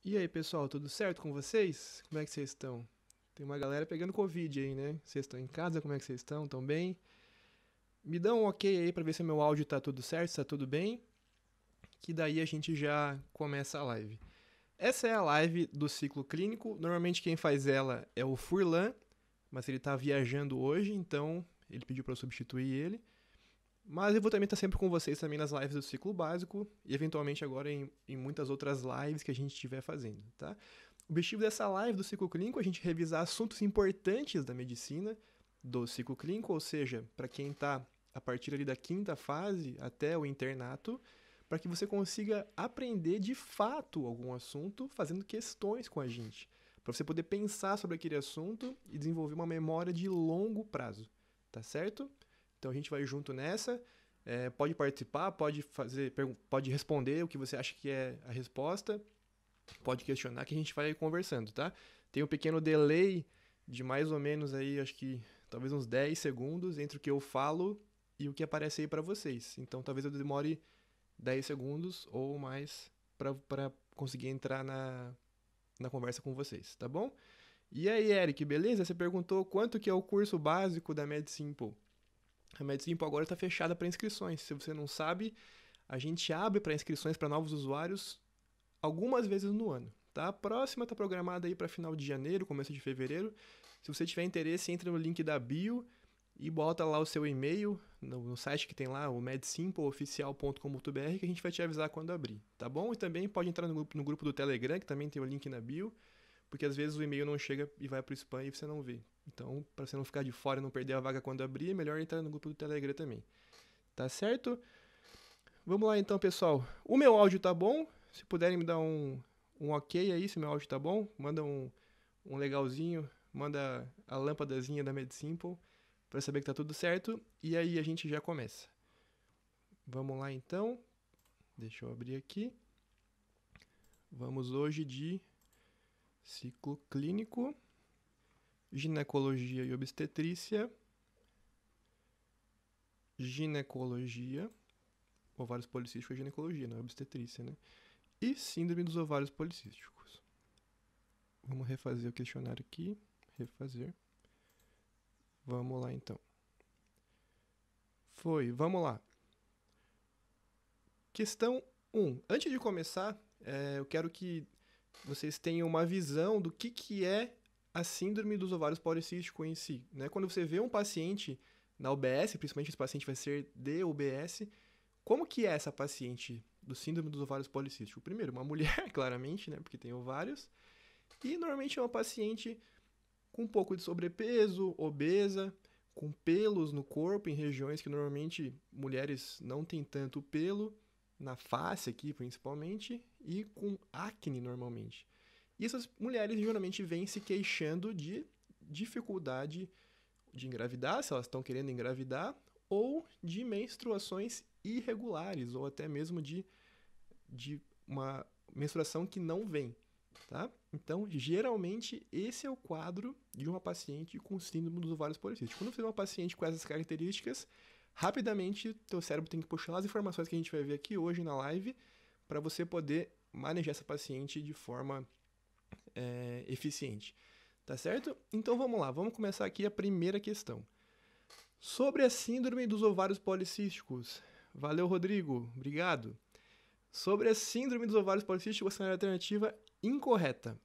E aí, pessoal, tudo certo com vocês? Como é que vocês estão? Tem uma galera pegando Covid aí, né? Vocês estão em casa? Como é que vocês estão? Estão bem? Me dá um ok aí pra ver se meu áudio tá tudo certo, se tá tudo bem, que daí a gente já começa a live. Essa é a live do ciclo clínico. Normalmente quem faz ela é o Furlan, mas ele tá viajando hoje, então ele pediu pra eu substituir ele. Mas eu vou também estar sempre com vocês também nas lives do ciclo básico e eventualmente agora em muitas outras lives que a gente estiver fazendo, tá? O objetivo dessa live do ciclo clínico é a gente revisar assuntos importantes da medicina do ciclo clínico, ou seja, para quem está a partir ali da quinta fase até o internato, para que você consiga aprender de fato algum assunto fazendo questões com a gente, para você poder pensar sobre aquele assunto e desenvolver uma memória de longo prazo, tá certo? Então a gente vai junto nessa. Pode participar, pode responder o que você acha que é a resposta, pode questionar que a gente vai conversando, tá? Tem um pequeno delay de mais ou menos aí, acho que talvez uns 10 segundos entre o que eu falo e o que aparece aí para vocês. Então talvez eu demore 10 segundos ou mais para conseguir entrar na conversa com vocês, tá bom? E aí, Eric, beleza? Você perguntou quanto que é o curso básico da MedSimple. A MedSimple agora está fechada para inscrições. Se você não sabe, a gente abre para inscrições para novos usuários algumas vezes no ano. Tá? A próxima está programada aí para final de janeiro, começo de fevereiro. Se você tiver interesse, entre no link da bio e bota lá o seu e-mail no site que tem lá, o medsimpleoficial.com.br, que a gente vai te avisar quando abrir, tá bom? E também pode entrar no grupo do Telegram, que também tem o link na bio, porque às vezes o e-mail não chega e vai pro spam e você não vê. Então, para você não ficar de fora e não perder a vaga quando abrir, é melhor entrar no grupo do Telegram também. Tá certo? Vamos lá então, pessoal. O meu áudio tá bom? Se puderem me dar um ok aí, se meu áudio tá bom, manda um legalzinho, manda a lâmpadazinha da MedSimple para saber que tá tudo certo. E aí a gente já começa. Vamos lá então. Deixa eu abrir aqui. Vamos hoje de ciclo clínico, ginecologia e obstetrícia, ginecologia, ovários policísticos é ginecologia, não é obstetrícia, né? E síndrome dos ovários policísticos. Vamos refazer o questionário aqui. Refazer. Vamos lá então. Foi, vamos lá. Questão 1. Antes de começar, eu quero que vocês tenham uma visão do que é a síndrome dos ovários policísticos em si. Né? Quando você vê um paciente na UBS, principalmente esse paciente vai ser de UBS, como que é essa paciente do síndrome dos ovários policísticos? Primeiro, uma mulher, claramente, né? Porque tem ovários. E normalmente é uma paciente com um pouco de sobrepeso, obesa, com pelos no corpo, em regiões que normalmente mulheres não têm tanto pelo, na face aqui principalmente, e com acne normalmente. E essas mulheres geralmente vêm se queixando de dificuldade de engravidar, se elas estão querendo engravidar, ou de menstruações irregulares, ou até mesmo de uma menstruação que não vem. Tá? Então, geralmente, esse é o quadro de uma paciente com síndrome dos ovários policísticos. Quando você tem uma paciente com essas características, rapidamente, teu cérebro tem que puxar as informações que a gente vai ver aqui hoje na live para você poder manejar essa paciente de forma eficiente. Tá certo? Então, vamos lá. Vamos começar aqui a primeira questão. Sobre a síndrome dos ovários policísticos. Valeu, Rodrigo. Obrigado. Sobre a síndrome dos ovários policísticos, a alternativa incorreta.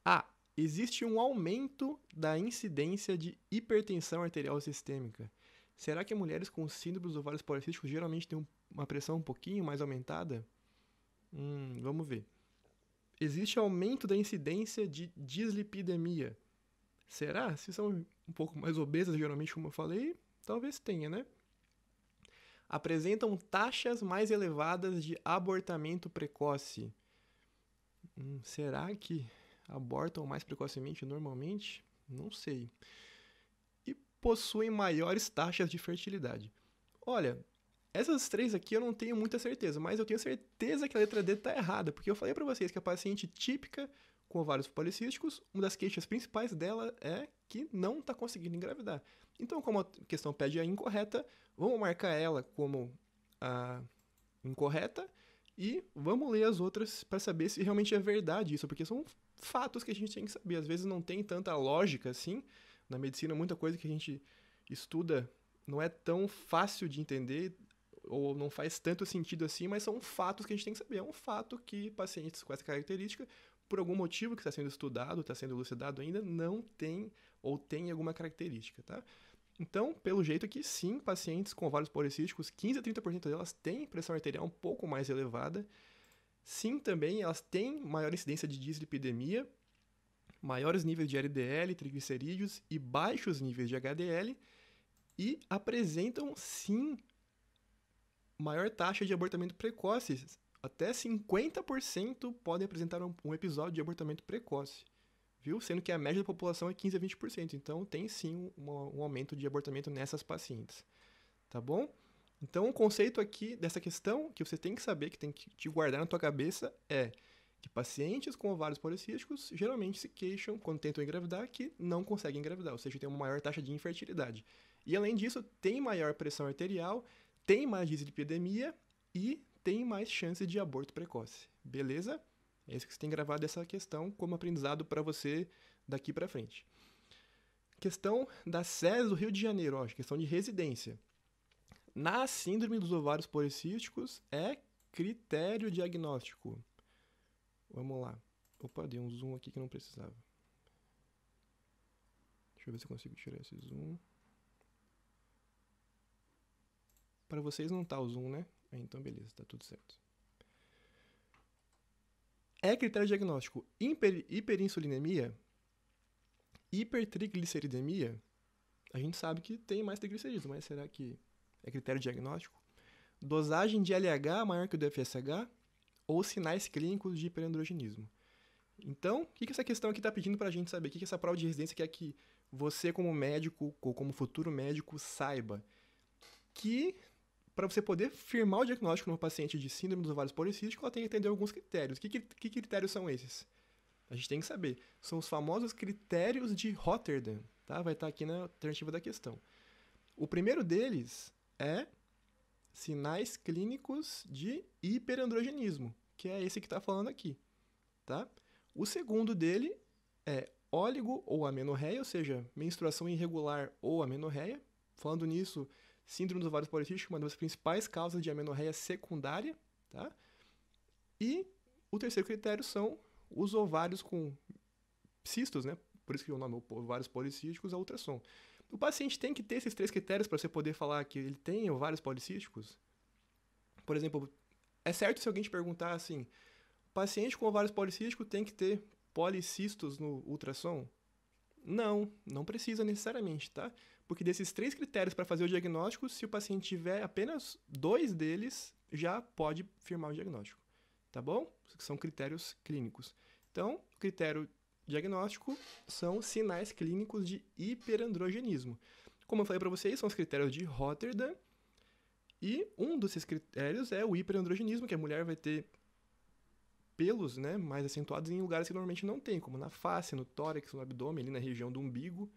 A. Existe um aumento da incidência de hipertensão arterial sistêmica. Será que mulheres com síndrome dos ovários policísticos geralmente têm uma pressão um pouquinho mais aumentada? Vamos ver. Existe aumento da incidência de dislipidemia. Será? Se são um pouco mais obesas, geralmente, como eu falei, talvez tenha, né? Apresentam taxas mais elevadas de abortamento precoce. Será que abortam mais precocemente normalmente? Não sei. E possuem maiores taxas de fertilidade. Olha, essas três aqui eu não tenho muita certeza, mas eu tenho certeza que a letra D está errada, porque eu falei para vocês que a paciente típica com ovários policísticos, uma das queixas principais dela é que não está conseguindo engravidar. Então, como a questão pede a incorreta, vamos marcar ela como a incorreta E vamos ler as outras para saber se realmente é verdade isso, porque são fatos que a gente tem que saber. Às vezes não tem tanta lógica assim. Na medicina, muita coisa que a gente estuda não é tão fácil de entender ou não faz tanto sentido assim, mas são fatos que a gente tem que saber. É um fato que pacientes com essa característica, por algum motivo que está sendo estudado, está sendo elucidado ainda, não tem ou tem alguma característica, tá? Então, pelo jeito aqui, sim, pacientes com ovários policísticos, 15 a 30% delas têm pressão arterial um pouco mais elevada. Sim, também elas têm maior incidência de dislipidemia, maiores níveis de LDL, triglicerídeos e baixos níveis de HDL, e apresentam, sim, maior taxa de abortamento precoce. Até 50% podem apresentar um episódio de abortamento precoce, viu? Sendo que a média da população é 15 a 20%. Então, tem sim um aumento de abortamento nessas pacientes, tá bom? Então, o conceito aqui dessa questão que você tem que saber, que tem que te guardar na tua cabeça é que pacientes com ovários policísticos geralmente se queixam, quando tentam engravidar, que não conseguem engravidar, ou seja, tem uma maior taxa de infertilidade. E, além disso, tem maior pressão arterial, tem mais dislipidemia e tem mais chance de aborto precoce. Beleza? É isso que você tem gravado essa questão como aprendizado para você daqui para frente. Questão da SES do Rio de Janeiro, ó, questão de residência. Na síndrome dos ovários policísticos é critério diagnóstico. Vamos lá. Opa, dei um zoom aqui que não precisava. Deixa eu ver se eu consigo tirar esse zoom. Para vocês não tá o zoom, né? Então beleza, tá tudo certo. É critério diagnóstico hiperinsulinemia, hipertrigliceridemia. A gente sabe que tem mais triglicerídeos, mas será que é critério diagnóstico? Dosagem de LH maior que o do FSH ou sinais clínicos de hiperandrogenismo. Então, o que essa questão aqui está pedindo para a gente saber? O que essa prova de residência quer que você, como médico ou como futuro médico, saiba? Que para você poder firmar o diagnóstico no paciente de síndrome dos ovários policísticos, ela tem que atender alguns critérios. Que critérios são esses? A gente tem que saber. São os famosos critérios de Rotterdam, tá? Vai estar aqui na alternativa da questão. O primeiro deles é sinais clínicos de hiperandrogenismo, que é esse que está falando aqui, tá? O segundo dele é óligo ou amenorreia, ou seja, menstruação irregular ou amenorreia. Falando nisso, síndrome dos ovários policísticos é uma das principais causas de amenorreia secundária, tá? E o terceiro critério são os ovários com cistos, né? Por isso que o nome ovários policísticos é ultrassom. O paciente tem que ter esses três critérios para você poder falar que ele tem ovários policísticos? Por exemplo, é certo se alguém te perguntar assim, paciente com ovários policísticos tem que ter policistos no ultrassom? Não, não precisa necessariamente, tá? Porque desses três critérios para fazer o diagnóstico, se o paciente tiver apenas 2 deles, já pode firmar o diagnóstico, tá bom? São critérios clínicos. Então, o critério diagnóstico são sinais clínicos de hiperandrogenismo. Como eu falei para vocês, são os critérios de Rotterdam, e um desses critérios é o hiperandrogenismo, que a mulher vai ter pelos, né, mais acentuados em lugares que normalmente não tem, como na face, no tórax, no abdômen, ali na região do umbigo,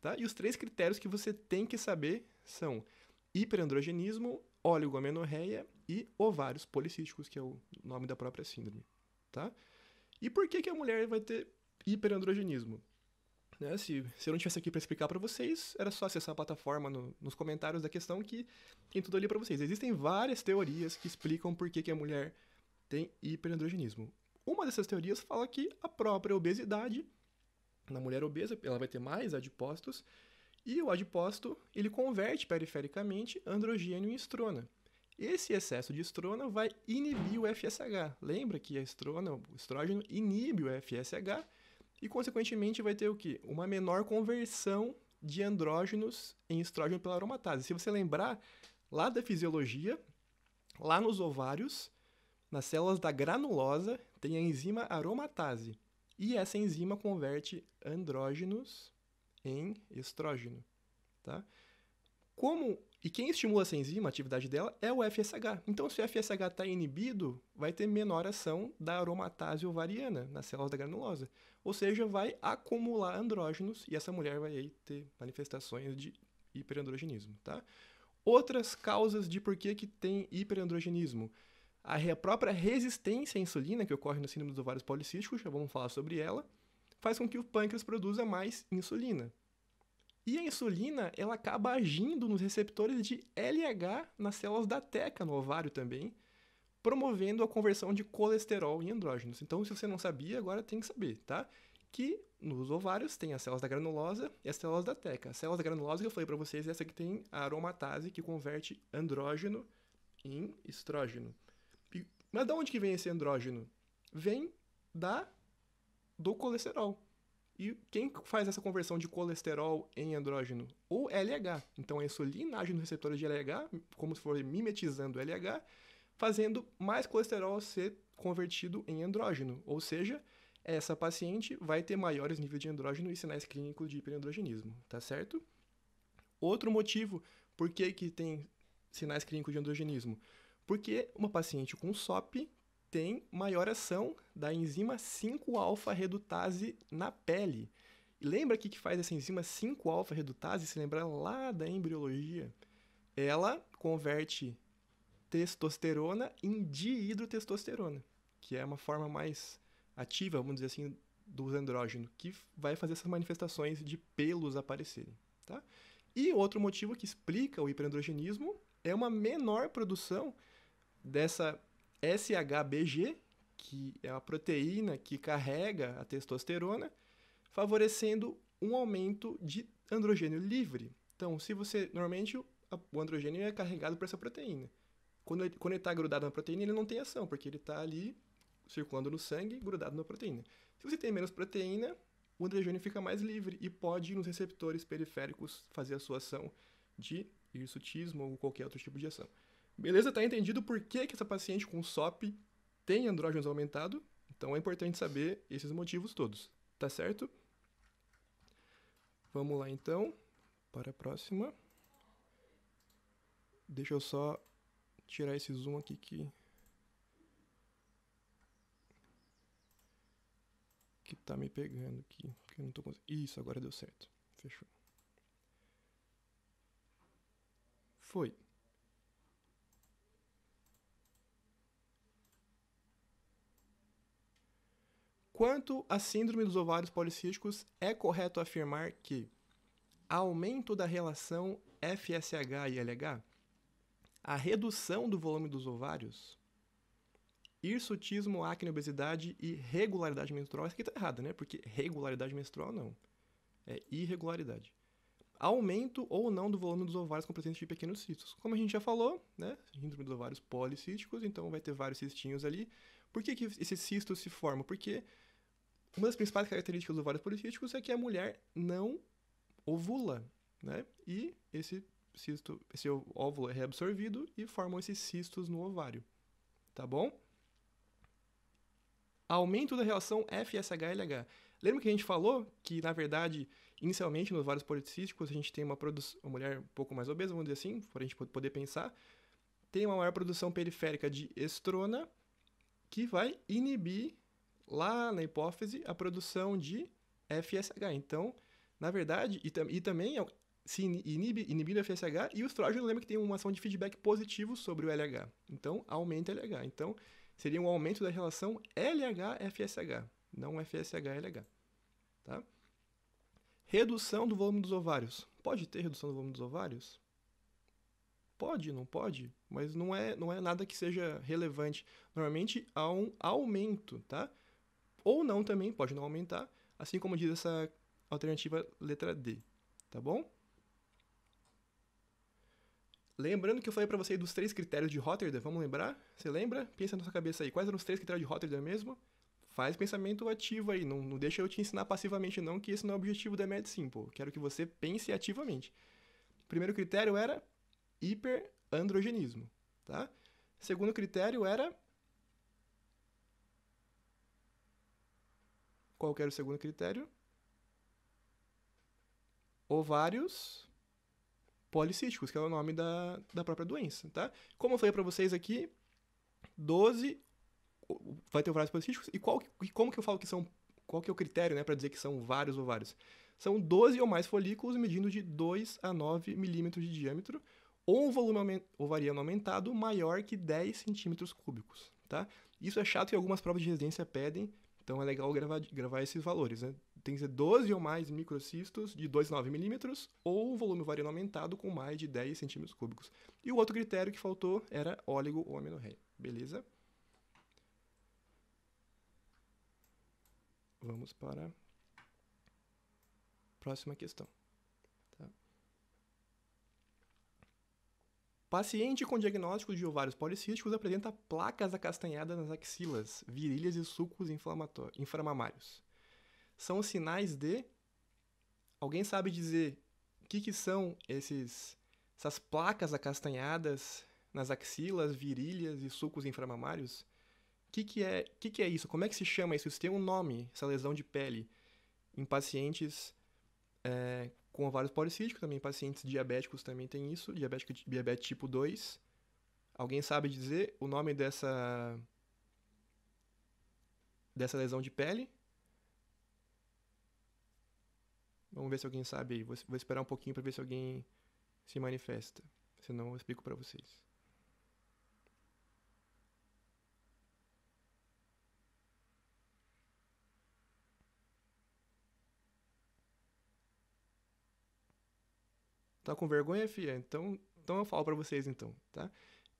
tá? E os 3 critérios que você tem que saber são hiperandrogenismo, oligoamenorreia e ovários policísticos, que é o nome da própria síndrome, tá? E por que a mulher vai ter hiperandrogenismo? Né? Se eu não estivesse aqui para explicar para vocês, era só acessar a plataforma nos comentários da questão que tem tudo ali para vocês. Existem várias teorias que explicam por que a mulher tem hiperandrogenismo. Uma dessas teorias fala que a própria obesidade, na mulher obesa, ela vai ter mais adipócitos, e o adipócito, ele converte perifericamente androgênio em estrona. Esse excesso de estrona vai inibir o FSH. Lembra que a estrona, o estrógeno, inibe o FSH e, consequentemente, vai ter o quê? Uma menor conversão de andrógenos em estrógeno pela aromatase. Se você lembrar lá da fisiologia, lá nos ovários, nas células da granulosa, tem a enzima aromatase. E essa enzima converte andrógenos em estrógeno, tá? E quem estimula essa enzima, a atividade dela, é o FSH. Então, se o FSH está inibido, vai ter menor ação da aromatase ovariana nas células da granulosa. Ou seja, vai acumular andrógenos e essa mulher vai aí ter manifestações de hiperandrogenismo, tá? Outras causas de por que tem hiperandrogenismo. A própria resistência à insulina, que ocorre no síndrome dos ovários policísticos, já vamos falar sobre ela, faz com que o pâncreas produza mais insulina. E a insulina, ela acaba agindo nos receptores de LH nas células da teca, no ovário também, promovendo a conversão de colesterol em andrógenos. Então, se você não sabia, agora tem que saber, tá? Que nos ovários tem as células da granulosa e as células da teca. As células da granulosa que eu falei para vocês, essa que tem a aromatase, que converte andrógeno em estrógeno. Mas de onde que vem esse andrógeno? Vem do colesterol. E quem faz essa conversão de colesterol em andrógeno? O LH. Então a insulina age nos receptores de LH, como se fosse mimetizando o LH, fazendo mais colesterol ser convertido em andrógeno. Ou seja, essa paciente vai ter maiores níveis de andrógeno e sinais clínicos de hiperandrogenismo, tá certo? Outro motivo por que tem sinais clínicos de androgenismo? Porque uma paciente com SOP tem maior ação da enzima 5-alfa-redutase na pele. E lembra o que faz essa enzima 5-alfa-redutase? Se lembrar lá da embriologia, ela converte testosterona em dihidrotestosterona, que é uma forma mais ativa, vamos dizer assim, do andrógeno, que vai fazer essas manifestações de pelos aparecerem, tá? E outro motivo que explica o hiperandrogenismo é uma menor produção dessa SHBG, que é a proteína que carrega a testosterona, favorecendo um aumento de androgênio livre. Então, se você normalmente o androgênio é carregado por essa proteína. Quando ele está grudado na proteína, ele não tem ação, porque ele está ali circulando no sangue, grudado na proteína. Se você tem menos proteína, o androgênio fica mais livre e pode ir nos receptores periféricos fazer a sua ação de hirsutismo ou qualquer outro tipo de ação. Beleza? Tá entendido por que essa paciente com SOP tem andrógenos aumentado? Então é importante saber esses motivos todos, tá certo? Vamos lá então para a próxima. Deixa eu só tirar esse zoom aqui que tá me pegando aqui, que eu não tô conseguindo. Isso, agora deu certo. Fechou. Foi. Quanto à síndrome dos ovários policísticos, é correto afirmar que aumento da relação FSH e LH, a redução do volume dos ovários, hirsutismo, acne, obesidade e regularidade menstrual. Isso aqui tá errado, né? Porque regularidade menstrual não. É irregularidade. Aumento ou não do volume dos ovários com presença de pequenos cistos. Como a gente já falou, né? Síndrome dos ovários policísticos, então vai ter vários cistinhos ali. Por que esses cistos se formam? Porque uma das principais características dos ovários policísticos é que a mulher não ovula, né? E esse óvulo é reabsorvido e formam esses cistos no ovário, tá bom? Aumento da relação FSH-LH. Lembra que a gente falou que, na verdade, inicialmente nos ovários policísticos a gente tem uma mulher um pouco mais obesa, vamos dizer assim, para a gente poder pensar, tem uma maior produção periférica de estrona que vai inibir lá na hipófise a produção de FSH. Então, na verdade, e também se inibindo o FSH, e o estrógeno, lembra que tem uma ação de feedback positivo sobre o LH. Então, aumenta LH. Então, seria um aumento da relação LH-FSH, não FSH-LH. Tá? Redução do volume dos ovários. Pode ter redução do volume dos ovários? Pode, não pode, mas não é nada que seja relevante. Normalmente há um aumento, tá? Ou não também, pode não aumentar, assim como diz essa alternativa letra D, tá bom? Lembrando que eu falei para vocês dos 3 critérios de Rotterdam, vamos lembrar? Você lembra? Pensa na sua cabeça aí, quais eram os 3 critérios de Rotterdam mesmo? Faz pensamento ativo aí, não deixa eu te ensinar passivamente não, que esse não é o objetivo da MedSimple. Quero que você pense ativamente. O primeiro critério era hiperandrogenismo, tá? Segundo critério era... Qual que era o segundo critério? Ovários policísticos, que é o nome da própria doença, tá? Como eu falei para vocês aqui, 12 vai ter ovários policísticos, e como que eu falo que são... Qual que é o critério, né, para dizer que são vários ovários? São 12 ou mais folículos medindo de 2 a 9 milímetros de diâmetro, ou um volume ovariano aumentado maior que 10 centímetros cúbicos, tá? Isso é chato e algumas provas de residência pedem, então é legal gravar esses valores, né? Tem que ser 12 ou mais microcistos de 2,9 milímetros ou um volume ovariano aumentado com mais de 10 centímetros cúbicos. E o outro critério que faltou era óligo ou amenorreia, beleza? Vamos para a próxima questão. Tá? Paciente com diagnóstico de ovários policísticos apresenta placas acastanhadas nas axilas, virilhas e sulcos inflamamários. São sinais de... Alguém sabe dizer o que são essas placas acastanhadas nas axilas, virilhas e sulcos inflamamários? O que é isso? Como é que se chama isso? Isso tem um nome, essa lesão de pele, em pacientes com ovários policísticos, também pacientes diabéticos também tem isso, diabetes tipo 2. Alguém sabe dizer o nome dessa lesão de pele? Vamos ver se alguém sabe aí. Vou esperar um pouquinho para ver se alguém se manifesta. Senão eu explico para vocês. Tá com vergonha, fia? Então eu falo para vocês então, tá?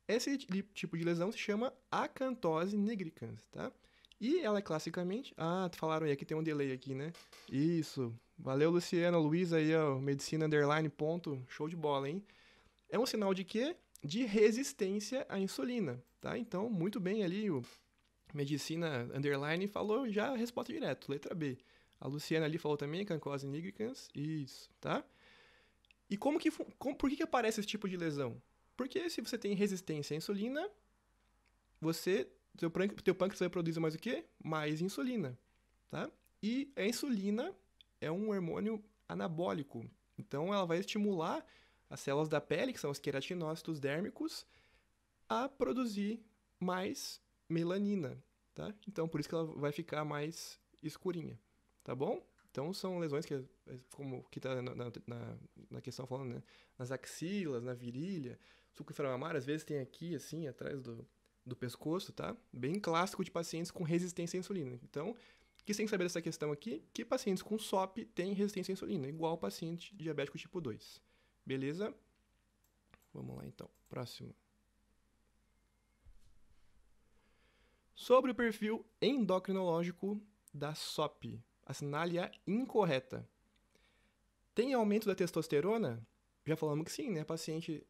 Esse tipo de lesão se chama acantose nigricans, tá? E ela é classicamente... Ah, falaram aí, aqui tem um delay aqui, né? Isso. Valeu, Luciana, Luiz aí, ó, medicina underline ponto, show de bola, hein? É um sinal de quê? De resistência à insulina, tá? Então, muito bem ali, o medicina underline falou já a resposta direto, letra B. A Luciana ali falou também, acantose nigricans, isso, tá? E por que aparece esse tipo de lesão? Porque se você tem resistência à insulina, teu pâncreas vai produzir mais o quê? Mais insulina, tá? E a insulina é um hormônio anabólico. Então, ela vai estimular as células da pele, que são os queratinócitos dérmicos, a produzir mais melanina, tá? Então, por isso que ela vai ficar mais escurinha, tá bom? Então, são lesões como que tá na questão falando, né? Nas axilas, na virilha, sulco inflamamário, às vezes tem aqui, assim, atrás do pescoço, tá? Bem clássico de pacientes com resistência à insulina. Então, o que você tem que saber dessa questão aqui? Que pacientes com SOP têm resistência à insulina, igual paciente diabético tipo 2. Beleza? Vamos lá, então. Próximo. Sobre o perfil endocrinológico da SOP. Assinale-a incorreta. Tem aumento da testosterona? Já falamos que sim, né? A paciente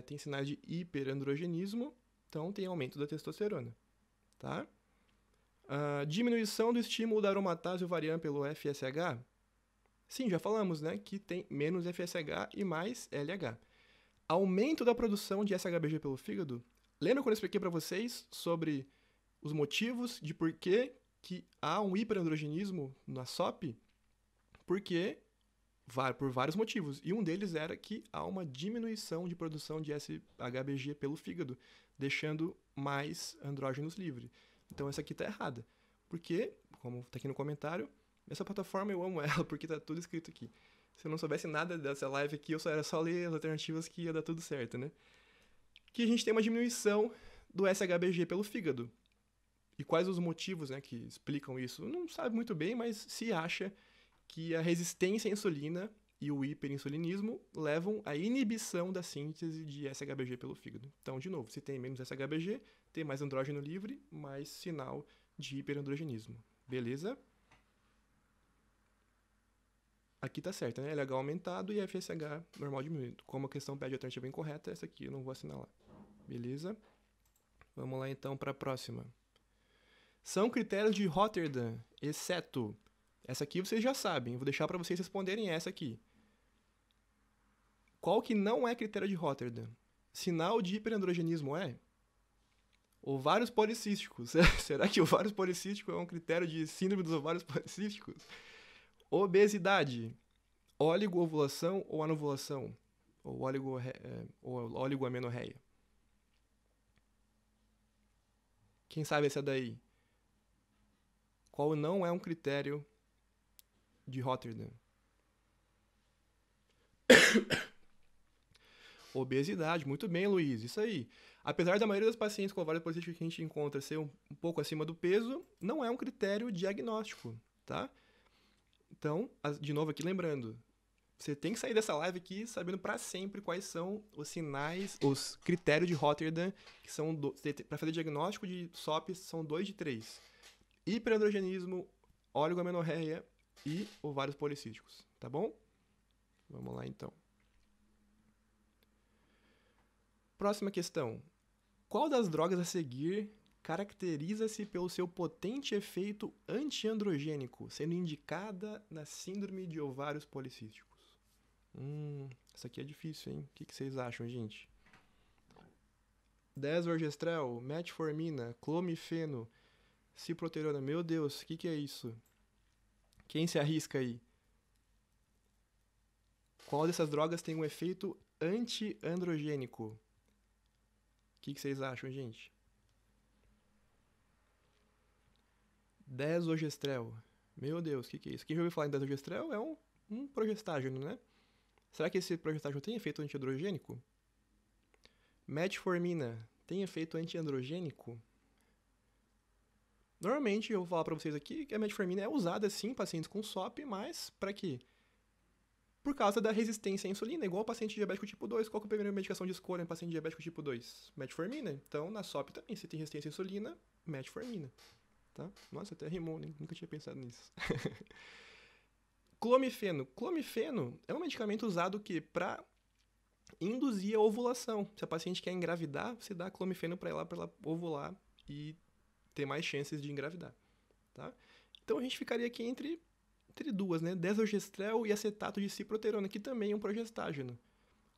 tem sinais de hiperandrogenismo, então tem aumento da testosterona, tá? Diminuição do estímulo da aromatase ovariana pelo FSH? Sim, já falamos, né? Que tem menos FSH e mais LH. Aumento da produção de SHBG pelo fígado? Lembra quando eu expliquei para vocês sobre os motivos de por que há um hiperandrogenismo na SOP? Porque por vários motivos. E um deles era que há uma diminuição de produção de SHBG pelo fígado, deixando mais andrógenos livres. Então essa aqui tá errada. Porque, como tá aqui no comentário, essa plataforma eu amo ela, porque tá tudo escrito aqui. Se eu não soubesse nada dessa live aqui, era só ler as alternativas que ia dar tudo certo, né? Que a gente tem uma diminuição do SHBG pelo fígado. E quais os motivos, né, que explicam isso? Não sabe muito bem, mas se acha que a resistência à insulina e o hiperinsulinismo levam à inibição da síntese de SHBG pelo fígado. Então, de novo, se tem menos SHBG, tem mais andrógeno livre, mais sinal de hiperandrogenismo. Beleza? Aqui tá certo, né? LH aumentado e FSH normal diminuído. Como a questão pede a alternativa incorreta, essa aqui eu não vou assinalar. Beleza? Vamos lá então para a próxima. São critérios de Rotterdam, exceto... Essa aqui vocês já sabem, vou deixar para vocês responderem essa aqui. Qual que não é critério de Rotterdam? Sinal de hiperandrogenismo é? Ovários policísticos. Será que ovários policísticos é um critério de síndrome dos ovários policísticos? Obesidade. Oligoovulação ou anovulação? Ou oligoamenorreia? Quem sabe essa daí? Qual não é um critério de Rotterdam? Obesidade, muito bem, Luiz, isso aí. Apesar da maioria dos pacientes com ovários policísticos que a gente encontra ser um pouco acima do peso, não é um critério diagnóstico, tá? Então, de novo aqui lembrando, você tem que sair dessa live aqui sabendo para sempre quais são os sinais, os critérios de Rotterdam, que são, para fazer diagnóstico de SOP, são 2 de 3. Hiperandrogenismo, oligomenoreia e ovários policísticos, tá bom? Vamos lá, então. Próxima questão. Qual das drogas a seguir caracteriza-se pelo seu potente efeito antiandrogênico, sendo indicada na síndrome de ovários policísticos? Essa aqui é difícil, hein? O que vocês acham, gente? Desorgestrel, metformina, clomifeno, ciproterona. Meu Deus, o que é isso? Quem se arrisca aí? Qual dessas drogas tem um efeito antiandrogênico? O que vocês acham, gente? Desogestrel. Meu Deus, o que é isso? Quem já ouviu falar em desogestrel é um progestágeno, né? Será que esse progestágeno tem efeito antiandrogênico? Metformina tem efeito antiandrogênico? Normalmente eu vou falar pra vocês aqui que a metformina é usada sim em pacientes com SOP, mas pra quê? Por causa da resistência à insulina, igual o paciente diabético tipo 2. Qual que é a primeira medicação de escolha em paciente diabético tipo 2? Metformina. Então, na SOP também, se tem resistência à insulina, metformina. Tá? Nossa, até rimou, né? Nunca tinha pensado nisso. Clomifeno. Clomifeno é um medicamento usado para induzir a ovulação. Se a paciente quer engravidar, você dá clomifeno para ela ovular e ter mais chances de engravidar. Tá? Então a gente ficaria aqui entre duas, né? Desogestrel e acetato de ciproterona, que também é um progestágeno.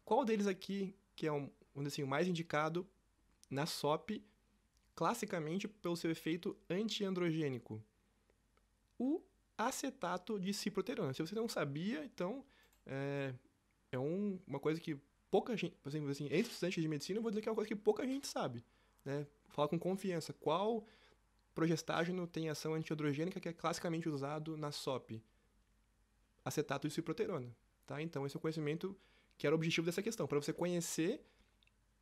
Qual deles aqui que é o mais indicado na SOP, classicamente pelo seu efeito antiandrogênico? O acetato de ciproterona. Se você não sabia, então é uma coisa que pouca gente, por exemplo, assim, entre estudantes de medicina, eu vou dizer que é uma coisa que pouca gente sabe, né? Fala com confiança. Qual progestágeno tem ação antiandrogênica que é classicamente usado na SOP? Acetato de ciproterona, tá? Então esse é o conhecimento que era o objetivo dessa questão, para você conhecer.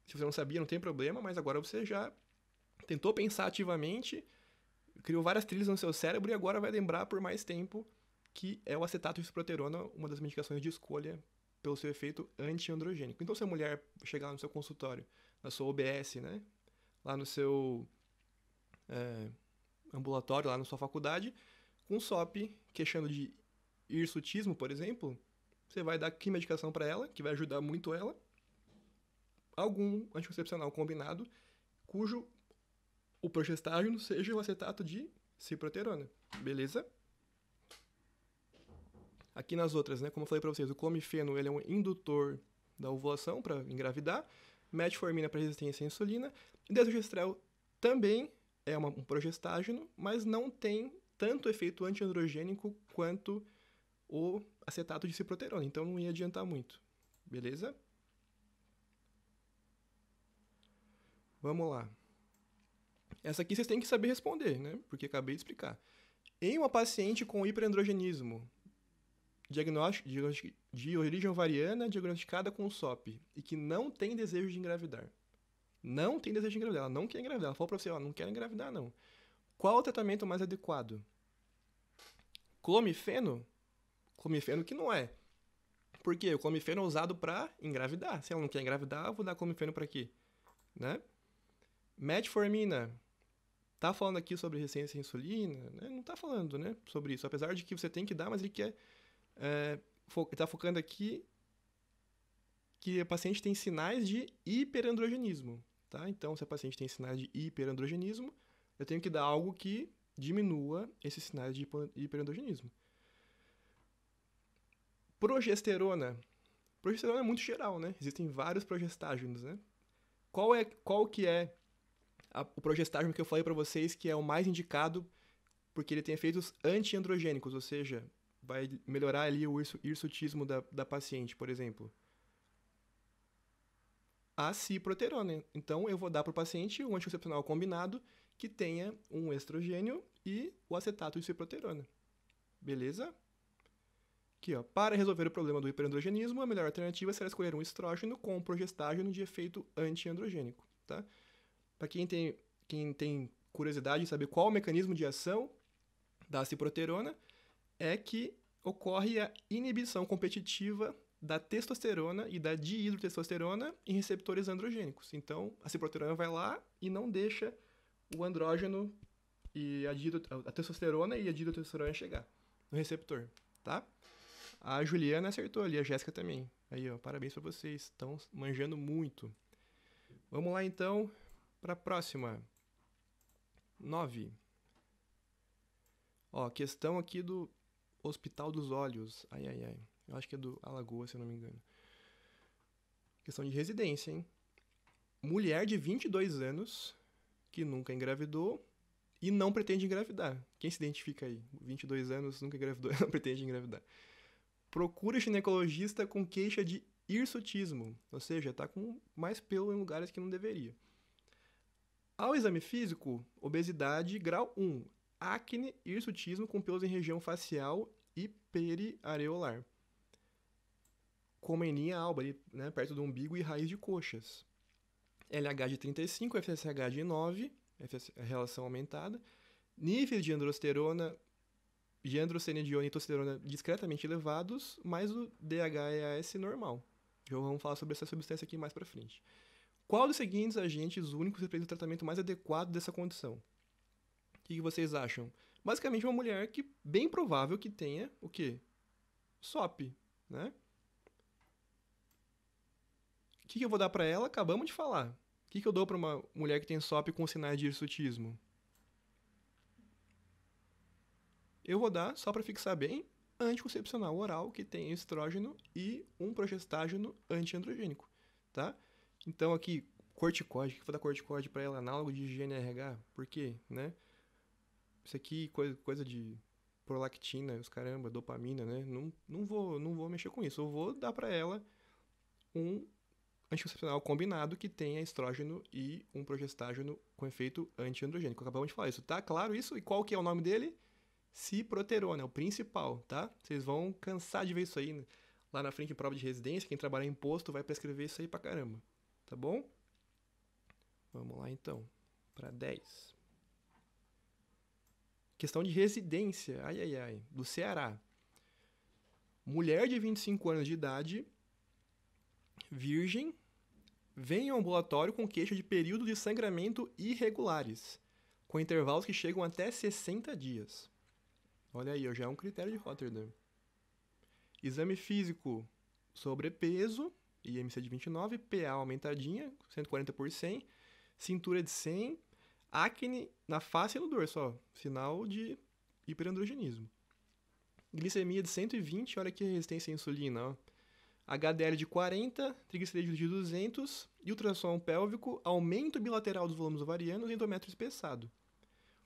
Se você não sabia, não tem problema, mas agora você já tentou pensar ativamente, criou várias trilhas no seu cérebro e agora vai lembrar por mais tempo que é o acetato de ciproterona, uma das medicações de escolha pelo seu efeito antiandrogênico. Então, se a mulher chegar lá no seu consultório, na sua OBS, né, lá no seu ambulatório, lá na sua faculdade, com SOP, queixando de hirsutismo, por exemplo, você vai dar que medicação para ela, que vai ajudar muito ela, algum anticoncepcional combinado, cujo o progestágeno seja o acetato de ciproterona, beleza? Aqui nas outras, né, como eu falei para vocês, o clomifeno ele é um indutor da ovulação para engravidar, metformina para resistência à insulina, e desogestrel também é um progestágeno, mas não tem tanto efeito antiandrogênico quanto o acetato de ciproterona, então não ia adiantar muito, beleza? Vamos lá. Essa aqui vocês têm que saber responder, né? Porque acabei de explicar. Em uma paciente com hiperandrogenismo, diagnóstico de origem ovariana, diagnosticada com SOP, e que não tem desejo de engravidar. Não tem desejo de engravidar, ela não quer engravidar. Ela falou pra você, ó, não quero engravidar, não. Qual o tratamento mais adequado? Clomifeno? Clomifeno que não é. Por quê? O clomifeno é usado pra engravidar. Se ela não quer engravidar, eu vou dar clomifeno pra quê? Né? Metformina. Tá falando aqui sobre resistência à insulina? Né? Não tá falando, né, sobre isso. Apesar de que você tem que dar, mas ele quer... tá focando aqui que a paciente tem sinais de hiperandrogenismo, tá? Então, se a paciente tem sinais de hiperandrogenismo, eu tenho que dar algo que diminua esses sinais de hiperandrogenismo. Progesterona. Progesterona é muito geral, né? Existem vários progestágenos, né? Qual que é o progestágeno que eu falei para vocês que é o mais indicado porque ele tem efeitos antiandrogênicos, ou seja, vai melhorar ali o hirsutismo da paciente, por exemplo? A ciproterona. Então, eu vou dar para o paciente um anticoncepcional combinado que tenha um estrogênio e o acetato de ciproterona. Beleza? O Aqui, ó. Para resolver o problema do hiperandrogenismo, a melhor alternativa será escolher um estrógeno com um progestágeno de efeito antiandrogênico, tá? Para quem tem curiosidade de saber qual o mecanismo de ação da ciproterona, é que ocorre a inibição competitiva da testosterona e da dihidrotestosterona em receptores androgênicos. Então, a ciproterona vai lá e não deixa o andrógeno e a testosterona e a dihidrotestosterona chegar no receptor, tá? A Juliana acertou ali, a Jéssica também. Aí, ó, parabéns pra vocês, estão manjando muito. Vamos lá, então, pra próxima. 9. Ó, questão aqui do Hospital dos Olhos. Ai. Eu acho que é do Alagoas, se eu não me engano. Questão de residência, hein? Mulher de 22 anos que nunca engravidou e não pretende engravidar. Quem se identifica aí? 22 anos, nunca engravidou e não pretende engravidar. Procura ginecologista com queixa de hirsutismo, ou seja, tá com mais pelo em lugares que não deveria. Ao exame físico, obesidade grau 1, acne, hirsutismo com pelos em região facial e periareolar. Comeninha alba, ali, né, perto do umbigo e raiz de coxas. LH de 35, FSH de 9, relação aumentada. Níveis de androsterona, de androstenediona e testosterona discretamente elevados, mas o DHEAS normal. Já vamos falar sobre essa substância aqui mais pra frente. Qual dos seguintes agentes únicos representa o tratamento mais adequado dessa condição? O que vocês acham? Basicamente, uma mulher que bem provável que tenha o quê? SOP, né? O que eu vou dar pra ela? Acabamos de falar. O que eu dou pra uma mulher que tem SOP com sinais de hirsutismo? Eu vou dar, só pra fixar bem, anticoncepcional oral que tem estrógeno e um progestágeno antiandrogênico, tá? Então aqui, corticóide, que eu vou dar corticóide pra ela, análogo de GnRH, por quê, né? Isso aqui, coisa de prolactina, os caramba, dopamina, né? Não vou mexer com isso. Eu vou dar pra ela um anticoncepcional combinado que tenha estrógeno e um progestágeno com efeito antiandrogênico. Acabamos de falar isso, tá? Claro isso? E qual que é o nome dele? Ciproterona, é o principal, tá? Vocês vão cansar de ver isso aí lá na frente em prova de residência. Quem trabalhar em posto vai prescrever isso aí pra caramba, tá bom? Vamos lá então, pra 10. Questão de residência, do Ceará. Mulher de 25 anos de idade, virgem, vem ao ambulatório com queixa de período de sangramento irregulares, com intervalos que chegam até 60 dias. Olha aí, já é um critério de Rotterdam. Exame físico, sobrepeso, IMC de 29, PA aumentadinha, 140 por 100, cintura de 100, acne na face e no dorso, ó, sinal de hiperandrogenismo. Glicemia de 120, olha aqui a resistência à insulina, ó. HDL de 40, triglicerídeos de 200 e ultrassom pélvico, aumento bilateral dos volumes ovarianos e endométrio espessado.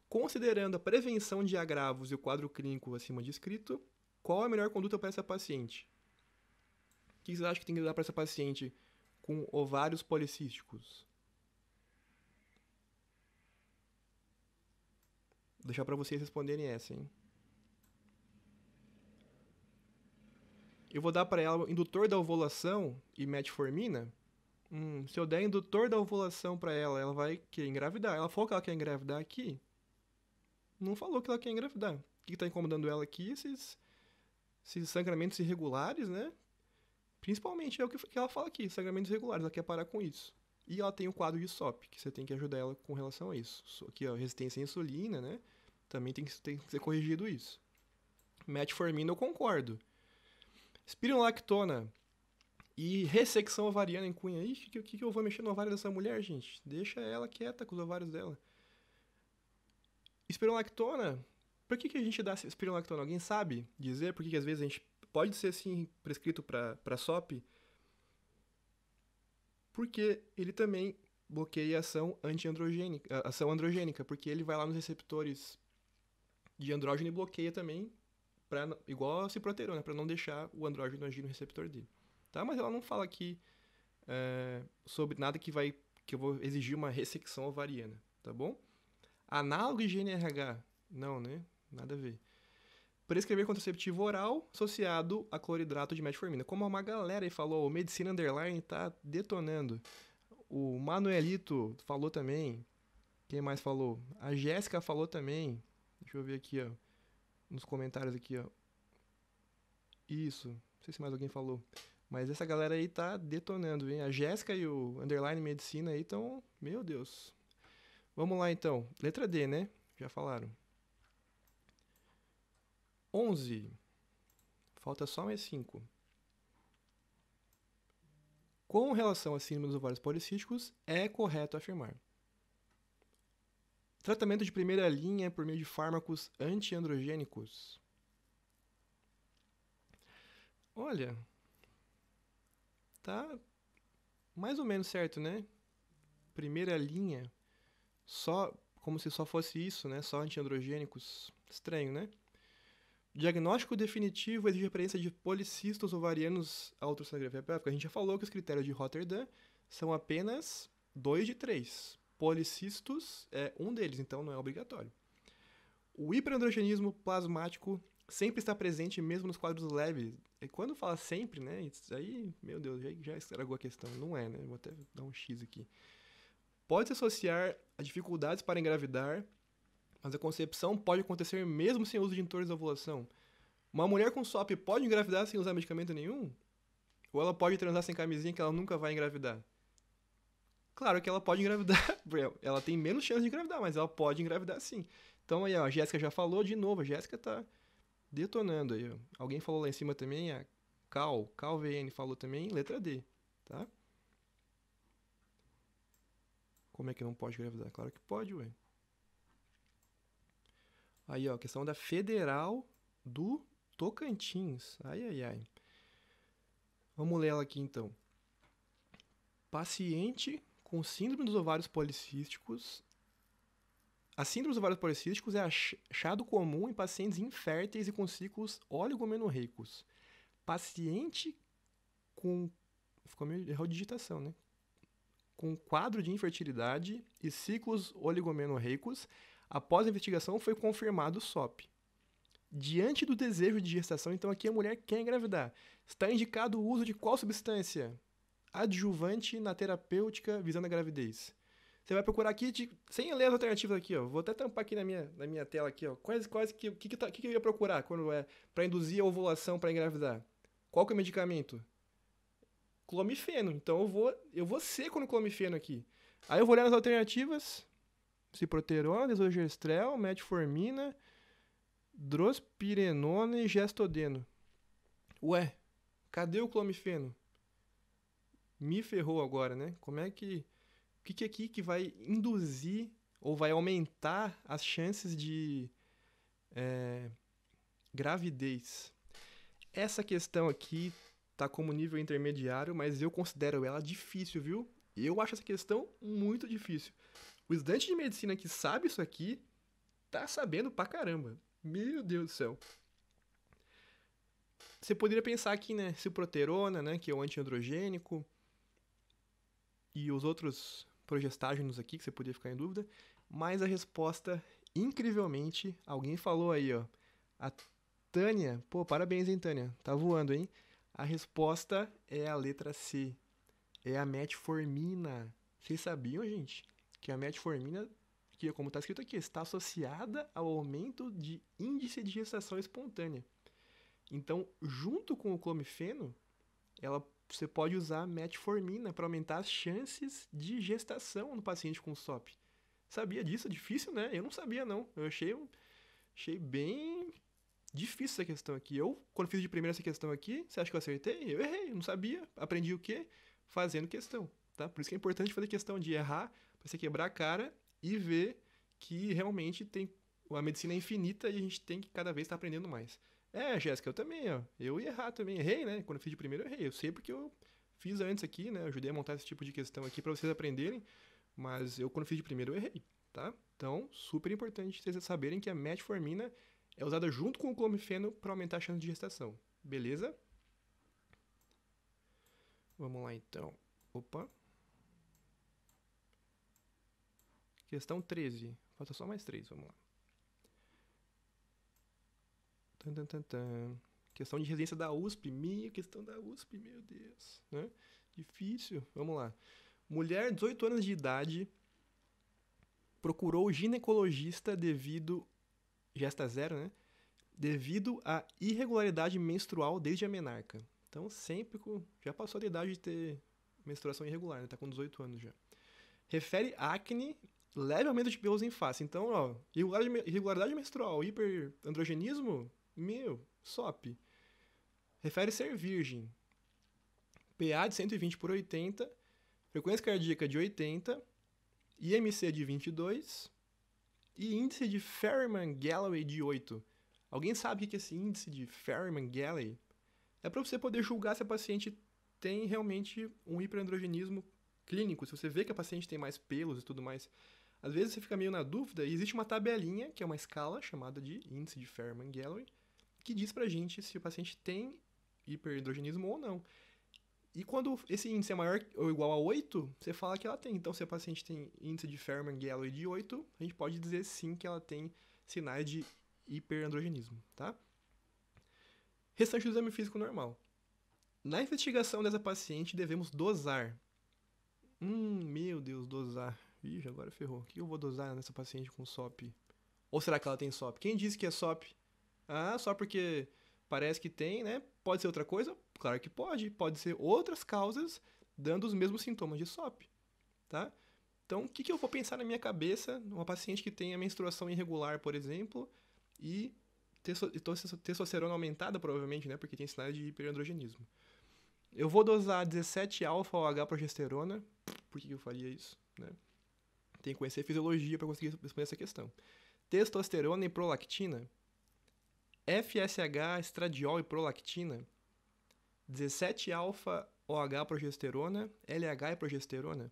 Considerando a prevenção de agravos e o quadro clínico acima descrito, qual a melhor conduta para essa paciente? O que vocês acham que tem que dar para essa paciente com ovários policísticos? Vou deixar para vocês responderem essa, hein? Eu vou dar para ela indutor da ovulação e metformina. Se eu der indutor da ovulação para ela, ela vai engravidar. Ela falou que ela quer engravidar aqui? Não falou que ela quer engravidar. O que está incomodando ela aqui? Esses sangramentos irregulares, né? Principalmente é o que ela fala aqui, sangramentos irregulares. Ela quer parar com isso. E ela tem o quadro de SOP, que você tem que ajudar ela com relação a isso. Aqui, ó, resistência à insulina, né? Também tem que ser corrigido isso. Metformina eu concordo. Espironolactona e ressecção ovariana em cunha. Ixi, o que eu vou mexer no ovário dessa mulher, gente? Deixa ela quieta com os ovários dela. Espironolactona, por que a gente dá espironolactona? Alguém sabe dizer por que às vezes a gente pode ser assim prescrito para SOP? Porque ele também bloqueia a ação antiandrogênica, a ação androgênica, porque ele vai lá nos receptores de andrógeno e bloqueia também, igual a ciproterona, para não deixar o andrógeno agir no receptor dele. Tá? Mas ela não fala aqui sobre nada que eu vou exigir uma ressecção ovariana, tá bom? Análogo de GnRH, não, né? Nada a ver. prescrever contraceptivo oral associado a cloridrato de metformina. Como uma galera aí falou, o Medicina Underline tá detonando. O Manuelito falou também. Quem mais falou? A Jéssica falou também. Deixa eu ver aqui, ó. Nos comentários aqui, ó. Isso. Não sei se mais alguém falou. Mas essa galera aí tá detonando, hein? A Jéssica e o Underline Medicina aí estão... Meu Deus. Vamos lá, então. Letra D, né? Já falaram. 11. Falta só mais 5. Com relação à síndrome dos ovários policísticos, é correto afirmar: tratamento de primeira linha por meio de fármacos antiandrogênicos. Olha, tá mais ou menos certo, né? Primeira linha, só como se só fosse isso, né? Só antiandrogênicos. Estranho, né? Diagnóstico definitivo exige a presença de policistos ovarianos à ultrassonografia pélvica. A gente já falou que os critérios de Rotterdam são apenas 2 de 3. Policistos é um deles, então não é obrigatório. O hiperandrogenismo plasmático sempre está presente mesmo nos quadros leves. E quando fala sempre, né? Isso aí, meu Deus, já estragou a questão. Não é, né? Vou até dar um X aqui. Pode se associar a dificuldades para engravidar, mas a concepção pode acontecer mesmo sem uso de indutores de ovulação. Uma mulher com SOP pode engravidar sem usar medicamento nenhum? Ou ela pode transar sem camisinha que ela nunca vai engravidar? Claro que ela pode engravidar. Ela tem menos chance de engravidar, mas ela pode engravidar sim. Então aí, ó, a Jéssica já falou de novo. A Jéssica tá detonando aí, ó. Alguém falou lá em cima também, a CalVN falou também, letra D, tá? Como é que não pode engravidar? Claro que pode, ué. Aí, ó, questão da Federal do Tocantins. Ai, ai, ai. Vamos ler ela aqui, então. Paciente com síndrome dos ovários policísticos. A síndrome dos ovários policísticos é achado comum em pacientes inférteis e com ciclos oligomenorreicos. Paciente com... Ficou meio errou a digitação, né? Com quadro de infertilidade e ciclos oligomenorreicos, após a investigação foi confirmado o SOP. Diante do desejo de gestação, então aqui a mulher quer engravidar. Está indicado o uso de qual substância? Adjuvante na terapêutica visando a gravidez. Você vai procurar aqui, sem ler as alternativas aqui, ó. Vou até tampar aqui na minha tela aqui, ó. Quais que eu ia procurar quando é para induzir a ovulação para engravidar? Qual que é o medicamento? Clomifeno. Então eu vou seco no clomifeno aqui. Aí eu vou olhar nas alternativas: ciproterona, desogestrel, metformina, drospirenona e gestodeno. Ué, cadê o clomifeno? Me ferrou agora, né? Como é que... O que é aqui que vai induzir ou vai aumentar as chances de gravidez? Essa questão aqui tá como nível intermediário, mas eu considero ela difícil, viu? Eu acho essa questão muito difícil. O estudante de medicina que sabe isso aqui tá sabendo pra caramba. Meu Deus do céu. Você poderia pensar aqui, né? Ciproterona, né? Que é o antiandrogênico. E os outros progestágenos aqui, que você poderia ficar em dúvida. Mas a resposta, incrivelmente, alguém falou aí, ó. A Tânia, pô, parabéns, hein, Tânia? Tá voando, hein? A resposta é a letra C. É a metformina. Vocês sabiam, gente, que a metformina, que como está escrito aqui, está associada ao aumento de índice de gestação espontânea. Então, junto com o clomifeno, você pode usar a metformina para aumentar as chances de gestação no paciente com SOP. Sabia disso? Difícil, né? Eu não sabia, não. Eu achei bem difícil essa questão aqui. Quando fiz de primeira essa questão aqui, você acha que eu acertei? Eu errei, eu não sabia. Aprendi o quê? Fazendo questão, tá? Por isso que é importante fazer questão de errar, para você quebrar a cara e ver que realmente a medicina é infinita e a gente tem que cada vez estar aprendendo mais. Jéssica, eu também, ó. Eu ia errar também. Errei, né? Quando eu fiz de primeiro, eu errei. Eu sei porque eu fiz antes aqui, né? Eu ajudei a montar esse tipo de questão aqui para vocês aprenderem. Mas quando fiz de primeiro, eu errei, tá? Então, super importante vocês saberem que a metformina é usada junto com o clomifeno para aumentar a chance de gestação. Beleza? Vamos lá, então. Opa. Questão 13. Falta só mais 3, vamos lá. Tan, tan, tan, tan. Questão de residência da USP. Questão da USP, meu Deus. Né? Difícil. Vamos lá. Mulher, 18 anos de idade, procurou ginecologista devido... Gesta zero, né? Devido à irregularidade menstrual desde a menarca. Então, sempre já passou da idade de ter menstruação irregular, né? Tá com 18 anos já. Refere acne, leve aumento de pelos em face. Então, ó, irregularidade menstrual, hiperandrogenismo, SOP. Refere ser virgem. PA de 120 por 80, frequência cardíaca de 80, IMC de 22 e índice de Ferriman-Galloway de 8. Alguém sabe o que é esse índice de Ferriman-Galloway? É para você poder julgar se a paciente tem realmente um hiperandrogenismo clínico, se você vê que a paciente tem mais pelos e tudo mais. Às vezes você fica meio na dúvida e existe uma tabelinha, que é uma escala chamada de índice de Ferriman-Galloway, que diz pra gente se o paciente tem hiperandrogenismo ou não. E quando esse índice é maior ou igual a 8, você fala que ela tem. Então, se a paciente tem índice de Ferriman-Galloway de 8, a gente pode dizer sim que ela tem sinais de hiperandrogenismo, tá? Restante do exame físico normal. Na investigação dessa paciente, devemos dosar. Meu Deus, dosar. Ih, agora ferrou. O que eu vou dosar nessa paciente com SOP? Ou será que ela tem SOP? Quem disse que é SOP? Ah, só porque parece que tem, né? Pode ser outra coisa? Claro que pode. Pode ser outras causas dando os mesmos sintomas de SOP, tá? Então, o que eu vou pensar na minha cabeça numa paciente que tem a menstruação irregular, por exemplo, e testosterona aumentada, provavelmente, né? Porque tem sinais de hiperandrogenismo. Eu vou dosar 17-alfa-OH progesterona. Por que eu faria isso, né? Tem que conhecer fisiologia para conseguir responder essa questão. Testosterona e prolactina. FSH, estradiol e prolactina. 17-alfa-OH progesterona, LH e progesterona.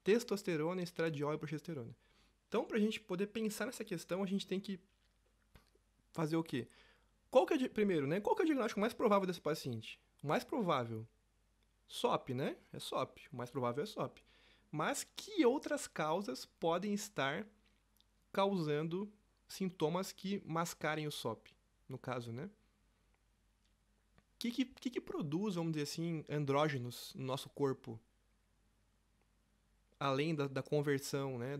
Testosterona, estradiol e progesterona. Então, para a gente poder pensar nessa questão, a gente tem que fazer o quê? Primeiro, né? Qual que é o diagnóstico mais provável desse paciente? O mais provável, SOP, né? É SOP. O mais provável é SOP. Mas que outras causas podem estar causando sintomas que mascarem o SOP, no caso, né? O que produz, vamos dizer assim, andrógenos no nosso corpo? Além da conversão, né?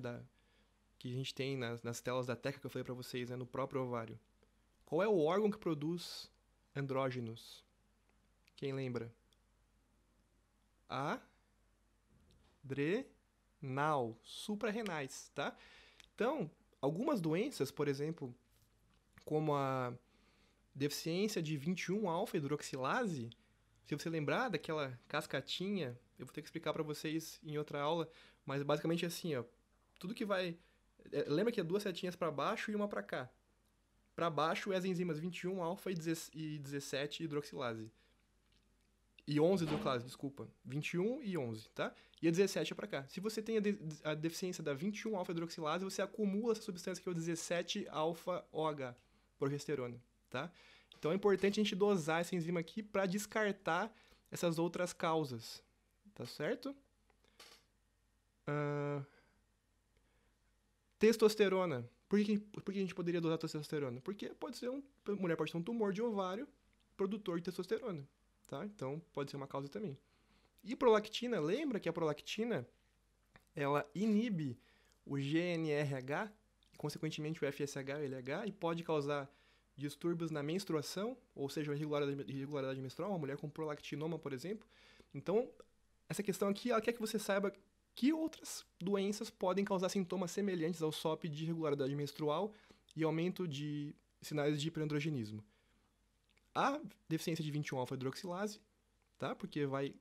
Que a gente tem nas telas da Teca que eu falei pra vocês, né? No próprio ovário. Qual é o órgão que produz andrógenos? Quem lembra? Adrenal, suprarrenais, tá? Então, algumas doenças, por exemplo, como a deficiência de 21-alfa-hidroxilase, se você lembrar daquela cascatinha, eu vou ter que explicar para vocês em outra aula, mas basicamente é assim, ó, tudo que vai... Lembra que é duas setinhas para baixo e uma para cá. Para baixo é as enzimas 21-alfa e 17-hidroxilase. E 11-hidroxilase, desculpa. 21 e 11, tá? E a 17 é para cá. Se você tem a deficiência da 21-alfa-hidroxilase, você acumula essa substância que é o 17-alfa-OH, progesterona, tá? Então é importante a gente dosar essa enzima aqui para descartar essas outras causas, tá certo? Testosterona. Por que a gente poderia dosar testosterona? Porque a mulher pode ter um tumor de ovário produtor de testosterona, tá? Então pode ser uma causa também. E prolactina, lembra que a prolactina ela inibe o GnRH, consequentemente o FSH e o LH, e pode causar distúrbios na menstruação, ou seja, irregularidade menstrual, uma mulher com prolactinoma, por exemplo. Então, essa questão aqui, ela quer que você saiba que outras doenças podem causar sintomas semelhantes ao SOP de irregularidade menstrual e aumento de sinais de hiperandrogenismo. A deficiência de 21-alfa-hidroxilase, tá? Porque vai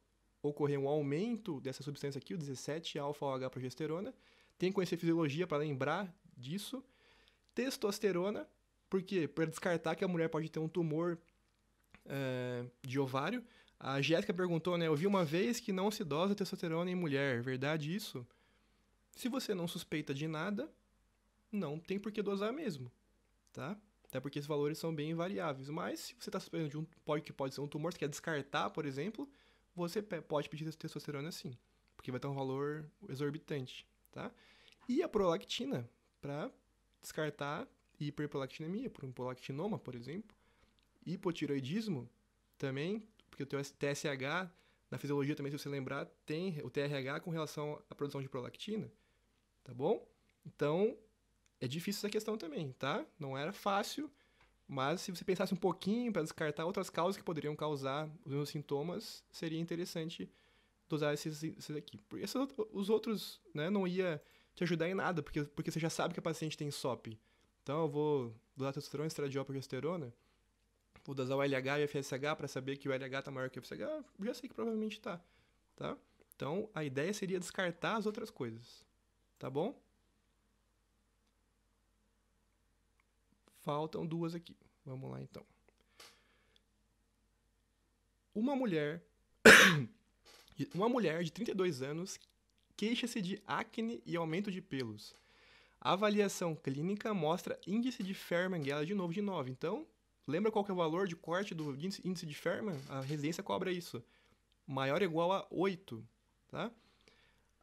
ocorrer um aumento dessa substância aqui, o 17-alfa-OH-progesterona. Tem que conhecer fisiologia para lembrar disso. Testosterona, porque para descartar que a mulher pode ter um tumor de ovário. A Jéssica perguntou, né? Eu vi uma vez que não se dosa testosterona em mulher. Verdade isso? Se você não suspeita de nada, não tem por que dosar mesmo, tá? Até porque esses valores são bem variáveis. Mas se você está suspeitando de que pode ser um tumor, você quer descartar, por exemplo, você pode pedir testosterona sim, porque vai ter um valor exorbitante, tá? E a prolactina, para descartar hiperprolactinemia, por um prolactinoma, por exemplo. hipotireoidismo, também, porque o teu TSH, na fisiologia também, se você lembrar, tem o TRH com relação à produção de prolactina, tá bom? Então, é difícil essa questão também, tá? Não era fácil, mas se você pensasse um pouquinho para descartar outras causas que poderiam causar os mesmos sintomas, seria interessante dosar esses aqui. Porque os outros, né, não ia te ajudar em nada, porque você já sabe que a paciente tem SOP. Então, eu vou dosar testosterona, estradiol, progesterona, vou dosar o LH e o FSH para saber que o LH está maior que o FSH, eu já sei que provavelmente está, tá? Então, a ideia seria descartar as outras coisas, tá bom? Faltam duas aqui. Vamos lá, então. Uma mulher de 32 anos queixa-se de acne e aumento de pelos. A avaliação clínica mostra índice de Ferman-Gela de novo de 9. Então, lembra qual que é o valor de corte do índice de Ferman? A residência cobra isso. Maior ou igual a 8. Tá?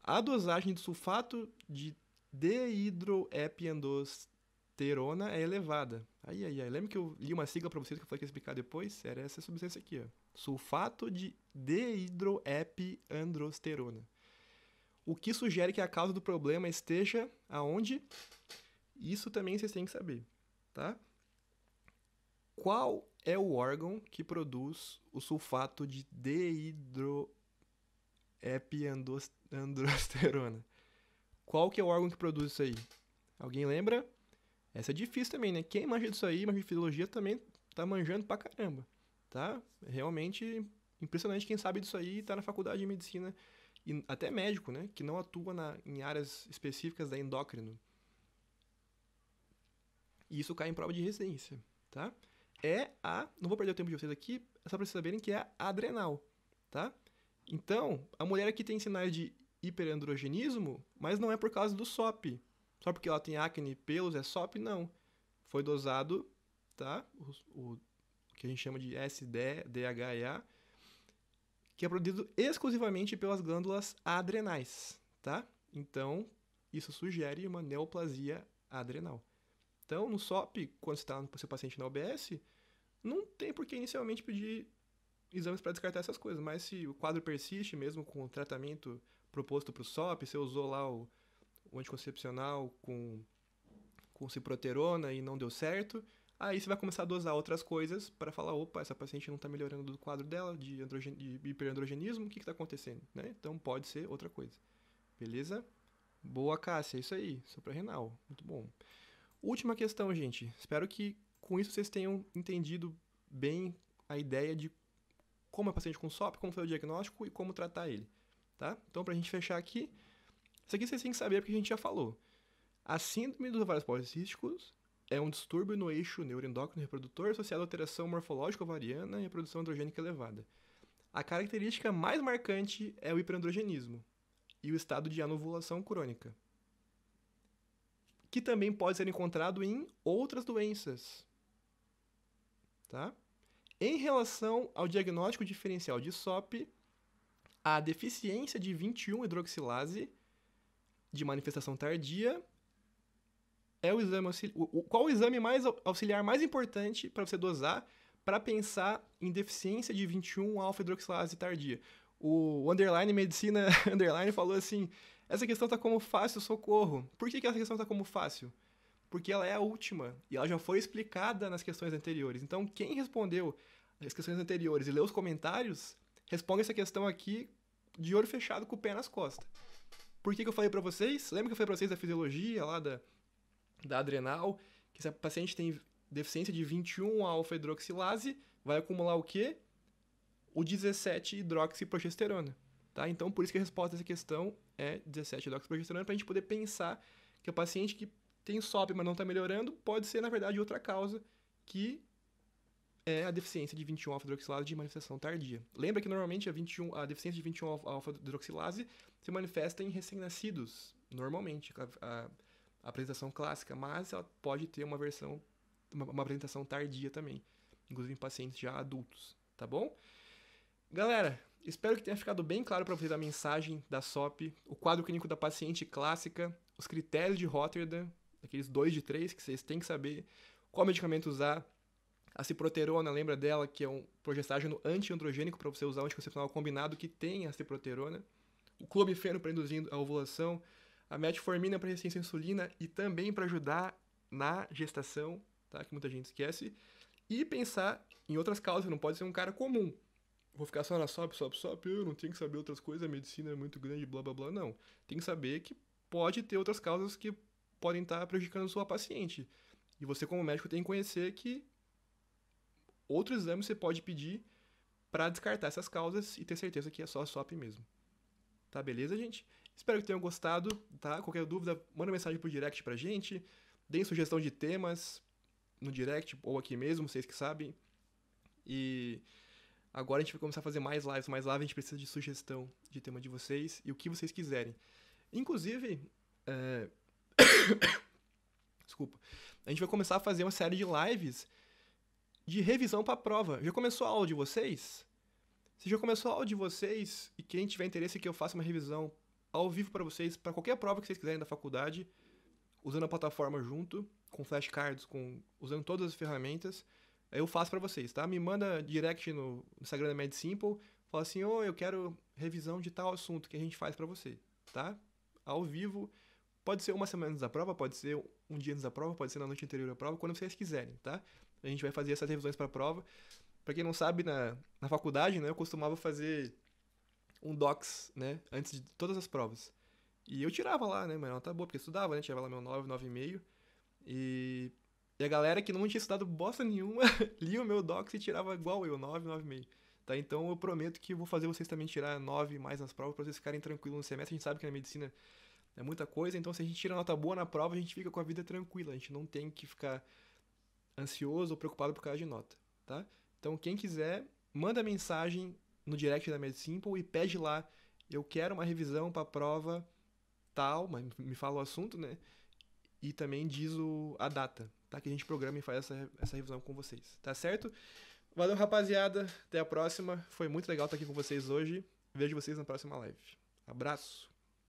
A dosagem de sulfato de dehidroepiandrosterona é elevada. Aí. Lembra que eu li uma sigla para vocês que eu falei que ia explicar depois? Era essa substância aqui, ó. Sulfato de dehidroepiandrosterona. O que sugere que a causa do problema esteja aonde? Isso também vocês têm que saber, tá? Qual é o órgão que produz o sulfato de dehidroepiandrosterona? Qual que é o órgão que produz isso aí? Alguém lembra? Essa é difícil também, né? Quem manja disso aí, manja de fisiologia, também tá manjando pra caramba, tá? Realmente impressionante quem sabe disso aí e tá na faculdade de medicina, e até médico, né? Que não atua em áreas específicas da endócrino. E isso cai em prova de residência, tá? Não vou perder o tempo de vocês aqui, é só pra vocês saberem que é a adrenal, tá? Então, a mulher aqui tem sinais de hiperandrogenismo, mas não é por causa do SOP. Só porque ela tem acne e pelos é SOP? Não. Foi dosado, tá? O que a gente chama de SDHEA, que é produzido exclusivamente pelas glândulas adrenais, tá? Então, isso sugere uma neoplasia adrenal. Então, no SOP, quando você está com seu paciente na OBS, não tem por que inicialmente pedir exames para descartar essas coisas, mas se o quadro persiste, mesmo com o tratamento proposto para o SOP, você usou lá o anticoncepcional com ciproterona e não deu certo, aí você vai começar a dosar outras coisas para falar, opa, essa paciente não está melhorando do quadro dela de hiperandrogenismo, o que está acontecendo? Né? Então pode ser outra coisa. Beleza? Boa, Cássia, é isso aí, suprarrenal, muito bom. Última questão, gente. Espero que com isso vocês tenham entendido bem a ideia de como é paciente com SOP, como foi o diagnóstico e como tratar ele. Tá? Então, pra gente fechar aqui, isso aqui vocês têm que saber porque a gente já falou. A síndrome dos ovários policísticos é um distúrbio no eixo neuroendócrino reprodutor associado à alteração morfológica ovariana e à produção androgênica elevada. A característica mais marcante é o hiperandrogenismo e o estado de anovulação crônica, que também pode ser encontrado em outras doenças. Tá? Em relação ao diagnóstico diferencial de SOP, a deficiência de 21-hidroxilase de manifestação tardia é o exame qual o exame auxiliar mais importante para você dosar para pensar em deficiência de 21-alfa-hidroxilase tardia? O Underline Medicina Underline falou assim, essa questão está como fácil, socorro. Por que essa questão está como fácil? Porque ela é a última e ela já foi explicada nas questões anteriores. Então, quem respondeu as questões anteriores e leu os comentários, responde essa questão aqui de olho fechado com o pé nas costas. Por que eu falei pra vocês? Lembra que eu falei pra vocês da fisiologia lá da adrenal? Que se a paciente tem deficiência de 21-alfa-hidroxilase, vai acumular o quê? O 17-hidroxiprogesterona. Tá? Então, por isso que a resposta dessa questão é 17-hidroxiprogesterona, pra gente poder pensar que o paciente que tem SOP, mas não está melhorando, pode ser, na verdade, outra causa, que é a deficiência de 21-alfa-hidroxilase de manifestação tardia. Lembra que, normalmente, a deficiência de 21-alfa-hidroxilase se manifesta em recém-nascidos, normalmente, a apresentação clássica, mas ela pode ter uma apresentação tardia também, inclusive em pacientes já adultos, tá bom? Galera, espero que tenha ficado bem claro para vocês a mensagem da SOP, o quadro clínico da paciente clássica, os critérios de Rotterdam, aqueles 2 de 3 que vocês têm que saber, qual medicamento usar, A ciproterona, lembra dela, que é um progestágeno anti-androgênico para você usar um anticoncepcional combinado que tem a ciproterona. O clomifeno para induzir a ovulação. A metformina para resistência à insulina e também para ajudar na gestação, tá? Que muita gente esquece. E pensar em outras causas, não pode ser um cara comum. Vou ficar só na SOP, eu não tenho que saber outras coisas, a medicina é muito grande, blá blá blá. Não. Tem que saber que pode ter outras causas que podem estar prejudicando a sua paciente. E você, como médico, tem que conhecer que outro exame você pode pedir para descartar essas causas e ter certeza que é só a SOP mesmo. Tá, beleza, gente? Espero que tenham gostado, tá? Qualquer dúvida, manda mensagem pro direct pra gente. Deem sugestão de temas no direct ou aqui mesmo, vocês que sabem. E agora a gente vai começar a fazer mais lives. Mais lives a gente precisa de sugestão de tema de vocês e o que vocês quiserem. Inclusive, desculpa. A gente vai começar a fazer uma série de lives de revisão pra prova. Já começou a aula de vocês? Se já começou a aula de vocês e quem tiver interesse que eu faça uma revisão ao vivo para vocês, para qualquer prova que vocês quiserem da faculdade, usando a plataforma junto, com flashcards, usando todas as ferramentas, eu faço para vocês, tá? Me manda direct no Instagram da MedSimple, fala assim, eu quero revisão de tal assunto que a gente faz para você, tá? Ao vivo, pode ser uma semana antes da prova, pode ser um dia antes da prova, pode ser na noite anterior à prova, quando vocês quiserem, tá? A gente vai fazer essas revisões para a prova. Pra quem não sabe, na faculdade, né, eu costumava fazer um docs, né, antes de todas as provas. E eu tirava lá, né, mas nota boa, porque eu estudava, né, tirava lá meu 9, 9,5. E a galera que não tinha estudado bosta nenhuma, lia o meu docs e tirava igual eu, 9, 9,5. Tá, então eu prometo que eu vou fazer vocês também tirar 9 mais nas provas, pra vocês ficarem tranquilos no semestre. A gente sabe que na medicina é muita coisa, então se a gente tira nota boa na prova, a gente fica com a vida tranquila. A gente não tem que ficar ansioso ou preocupado por causa de nota, tá? Então, quem quiser, manda mensagem no direct da MedSimple e pede lá, eu quero uma revisão para a prova tal, mas me fala o assunto, né? E também diz a data, tá? Que a gente programa e faz essa revisão com vocês, tá certo? Valeu, rapaziada. Até a próxima. Foi muito legal estar aqui com vocês hoje. Vejo vocês na próxima live. Abraço!